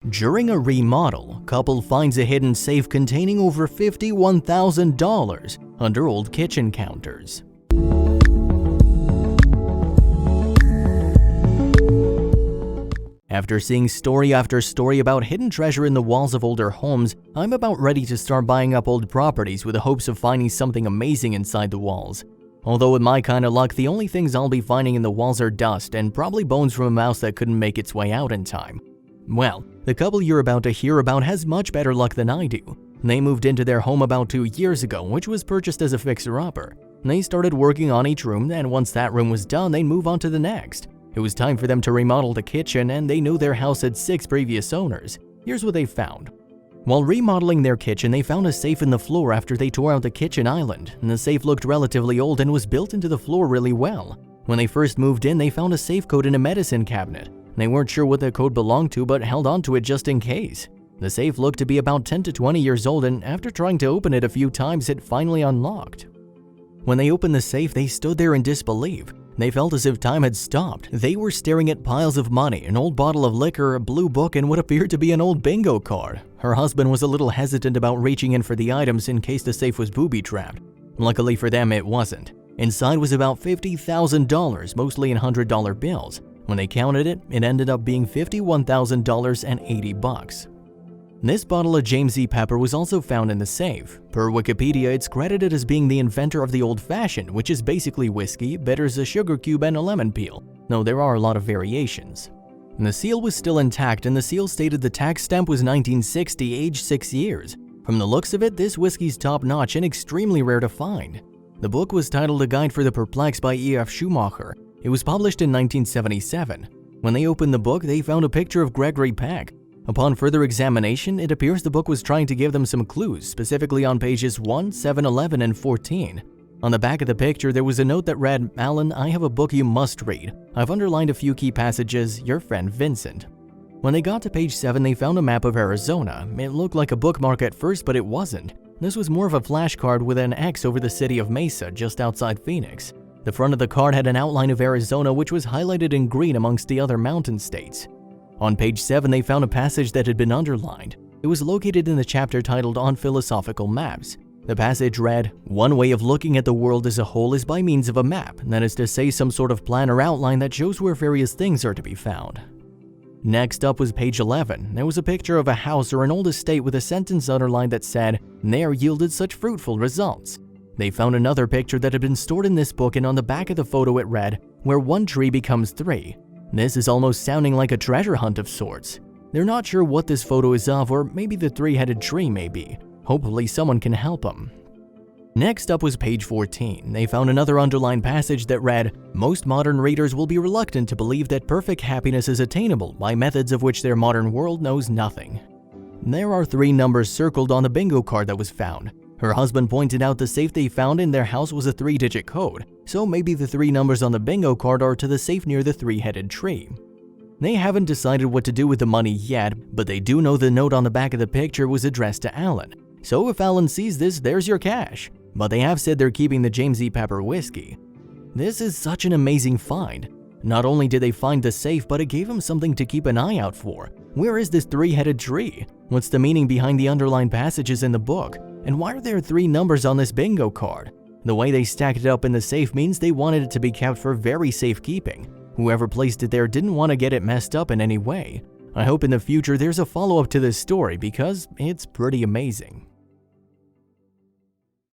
During a remodel, couple finds a hidden safe containing over $51,000 under old kitchen counters. After seeing story after story about hidden treasure in the walls of older homes, I'm about ready to start buying up old properties with the hopes of finding something amazing inside the walls. Although with my kind of luck, the only things I'll be finding in the walls are dust and probably bones from a mouse that couldn't make its way out in time. Well, the couple you're about to hear about has much better luck than I do. They moved into their home about 2 years ago, which was purchased as a fixer-upper. They started working on each room, and once that room was done, they'd move on to the next. It was time for them to remodel the kitchen, and they knew their house had 6 previous owners. Here's what they found. While remodeling their kitchen, they found a safe in the floor after they tore out the kitchen island, and the safe looked relatively old and was built into the floor really well. When they first moved in, they found a safe code in a medicine cabinet. They weren't sure what the code belonged to, but held on to it just in case. The safe looked to be about 10 to 20 years old, and after trying to open it a few times, it finally unlocked. When they opened the safe, they stood there in disbelief. They felt as if time had stopped. They were staring at piles of money, an old bottle of liquor, a blue book, and what appeared to be an old bingo card. Her husband was a little hesitant about reaching in for the items in case the safe was booby-trapped. Luckily for them, it wasn't. Inside was about $50,000, mostly in $100 bills. When they counted it, it ended up being $51,080. This bottle of James E. Pepper was also found in the safe. Per Wikipedia, it's credited as being the inventor of the old-fashioned, which is basically whiskey, bitters, a sugar cube, and a lemon peel, though there are a lot of variations. The seal was still intact, and the seal stated the tax stamp was 1960, aged 6 years. From the looks of it, this whiskey's top-notch and extremely rare to find. The book was titled A Guide for the Perplexed by E.F. Schumacher. It was published in 1977. When they opened the book, they found a picture of Gregory Peck. Upon further examination, it appears the book was trying to give them some clues, specifically on pages 1, 7, 11, and 14. On the back of the picture, there was a note that read, "Alan, I have a book you must read. I've underlined a few key passages, your friend Vincent." When they got to page 7, they found a map of Arizona. It looked like a bookmark at first, but it wasn't. This was more of a flashcard with an X over the city of Mesa, just outside Phoenix. The front of the card had an outline of Arizona, which was highlighted in green amongst the other mountain states. On page 7, they found a passage that had been underlined. It was located in the chapter titled On Philosophical Maps. The passage read, "One way of looking at the world as a whole is by means of a map, that is to say some sort of plan or outline that shows where various things are to be found." Next up was page 11. There was a picture of a house or an old estate with a sentence underlined that said, "There yielded such fruitful results." They found another picture that had been stored in this book, and on the back of the photo it read, "Where one tree becomes 3. This is almost sounding like a treasure hunt of sorts. They're not sure what this photo is of, or maybe the 3-headed tree may be. Hopefully someone can help them. Next up was page 14. They found another underlined passage that read, "Most modern readers will be reluctant to believe that perfect happiness is attainable by methods of which their modern world knows nothing." There are 3 numbers circled on the bingo card that was found. Her husband pointed out the safe they found in their house was a 3-digit code, so maybe the 3 numbers on the bingo card are to the safe near the 3-headed tree. They haven't decided what to do with the money yet, but they do know the note on the back of the picture was addressed to Alan. So if Alan sees this, there's your cash. But they have said they're keeping the James E. Pepper whiskey. This is such an amazing find. Not only did they find the safe, but it gave them something to keep an eye out for. Where is this 3-headed tree? What's the meaning behind the underlined passages in the book? And why are there 3 numbers on this bingo card? The way they stacked it up in the safe means they wanted it to be kept for very safekeeping. Whoever placed it there didn't want to get it messed up in any way. I hope in the future there's a follow-up to this story because it's pretty amazing.